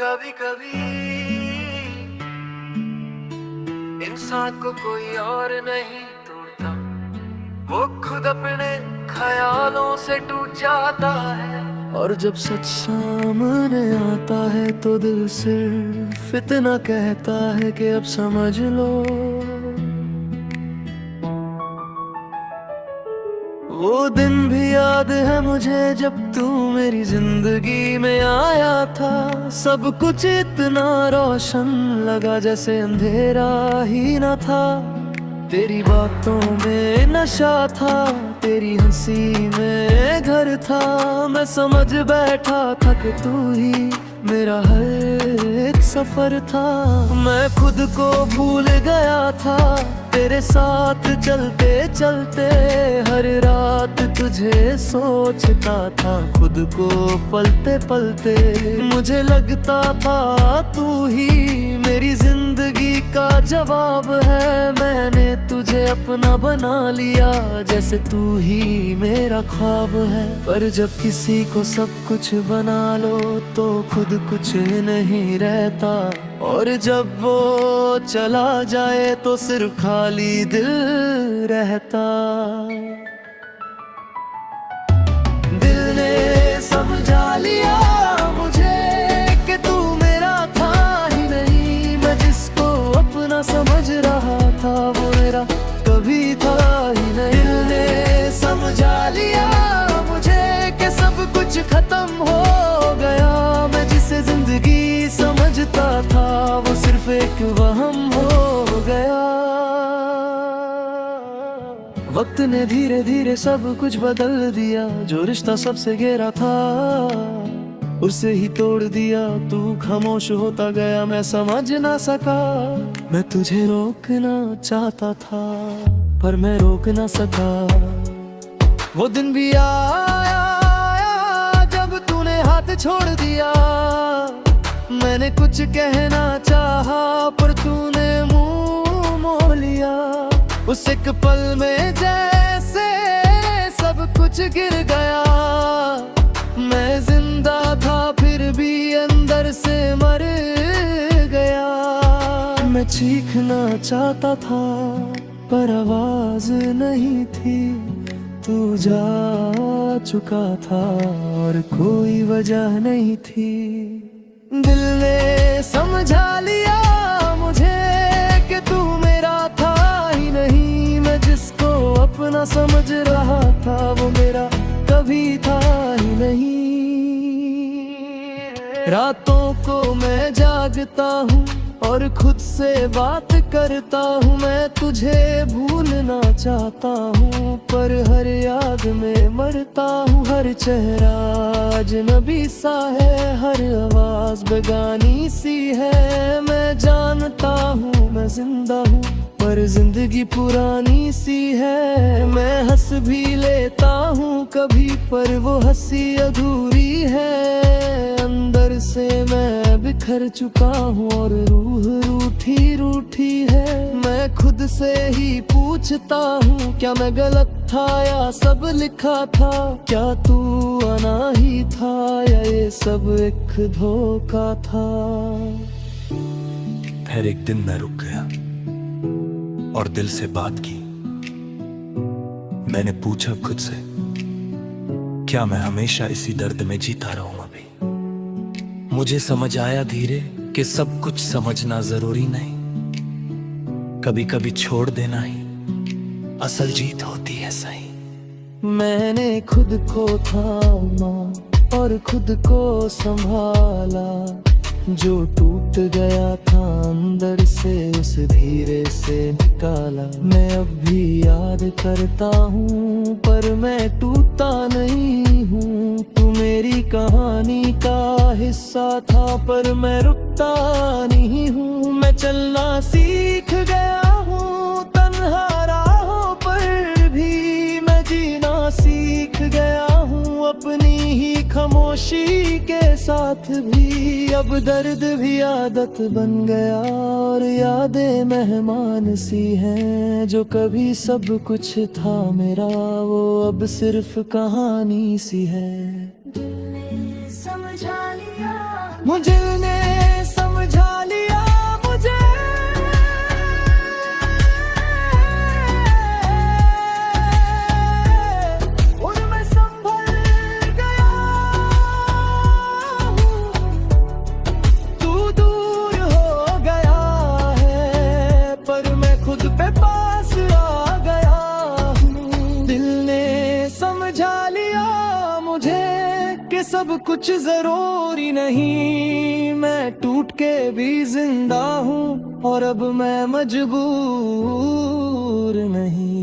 कभी कभी इंसान को कोई और नहीं तोड़ता, वो खुद अपने ख्यालों से टूट जाता है। और जब सच सामने आता है तो दिल सिर्फ इतना कहता है कि अब समझ लो। वो दिन भी याद है मुझे जब तू मेरी जिंदगी में आया था। सब कुछ इतना रोशन लगा जैसे अंधेरा ही न था। तेरी बातों में नशा था, तेरी हंसी में घर था। मैं समझ बैठा था कि तू ही मेरा हर एक सफर था। मैं खुद को भूल गया था तेरे साथ चलते चलते। हर रात तुझे सोचता था, खुद को पलते पलते। मुझे लगता था तू ही मेरी जिंदगी का जवाब है। मैंने तुझे अपना बना लिया जैसे तू ही मेरा ख्वाब है। पर जब किसी को सब कुछ बना लो तो खुद कुछ नहीं रहता। और जब वो चला जाए तो सिर्फ खाली दिल रहता। दिल ने समझा लिया मुझे कि तू मेरा था ही नहीं। मैं जिसको अपना समझ रहा था वो मेरा कभी था ही नहीं। दिल ने समझा लिया मुझे कि सब कुछ खत्म हो गया। मैं जिसे जिंदगी समझता था वो सिर्फ एक वहम हो गया। वक्त ने धीरे धीरे सब कुछ बदल दिया। जो रिश्ता सबसे गहरा था उसे ही तोड़ दिया। तू खामोश होता गया, मैं समझ ना सका। मैं तुझे रोकना चाहता था पर मैं रोक ना सका। वो दिन भी आया जब तूने हाथ छोड़ दिया। मैंने कुछ कहना चाहा पर तूने मुंह मोड़ लिया। उस एक पल में जैसे सब कुछ गिर गया। मैं जिंदा था फिर भी अंदर से मर गया। मैं चीखना चाहता था पर आवाज नहीं थी। तू जा चुका था और कोई वजह नहीं थी। दिल ने समझा लिया मुझे कि तू मेरा था ही नहीं। मैं जिसको अपना समझ रहा था वो मेरा कभी था ही नहीं। रातों को मैं जागता हूँ और खुद से बात करता हूँ। मैं तुझे भूलना चाहता हूँ पर हर याद में मरता हूँ। हर चेहरा अजनबी सा है, हर आवाज बेगानी सी है। मैं जानता हूँ मैं जिंदा हूँ पर जिंदगी पुरानी सी है। मैं हंस भी लेता हूँ कभी पर वो हंसी अधूरी है। अंदर से मैं बिखर चुका हूँ और रूह रूठी रूठी है। मैं खुद से ही पूछता हूँ क्या मैं गलत था या सब लिखा था। क्या तू आना ही था या ये सब एक धोखा था। फिर एक दिन मैं रुक गया और दिल से बात की। मैंने पूछा खुद से क्या मैं हमेशा इसी दर्द में जीता रहूं अभी। मुझे समझ आया धीरे कि सब कुछ समझना जरूरी नहीं। कभी कभी छोड़ देना ही असल जीत होती है सही। मैंने खुद को थामा और खुद को संभाला। जो टूट गया था अंदर से उसे धीरे से निकाला। मैं अब भी याद करता हूँ पर मैं टूटा नहीं हूँ। तू मेरी कहानी का हिस्सा था पर मैं रुकता नहीं हूँ। मैं चलना सीख गया हूँ तन्हा राहों पर भी। मैं जीना सीख गया हूँ अपनी ही खामोशी के साथ भी। अब दर्द भी आदत बन गया और यादें मेहमान सी हैं। जो कभी सब कुछ था मेरा वो अब सिर्फ कहानी सी है। दिल ने समझा लिया मुझे। पास आ गया हूँ। दिल ने समझा लिया मुझे कि सब कुछ जरूरी नहीं। मैं टूट के भी जिंदा हूँ और अब मैं मजबूर नहीं।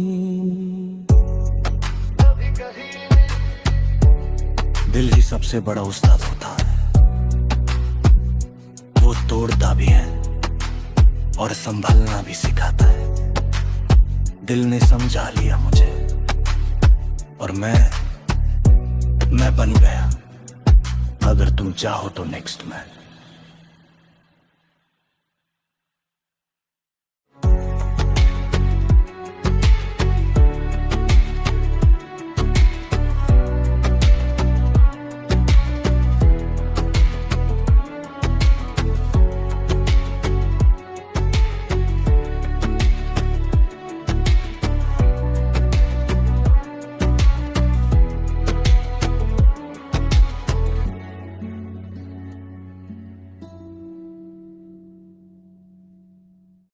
दिल ही सबसे बड़ा उस्ताद होता है, वो तोड़ता भी है और संभलना भी सिखाता है। दिल ने समझा लिया मुझे और मैं बन गया। अगर तुम चाहो तो नेक्स्ट मैन।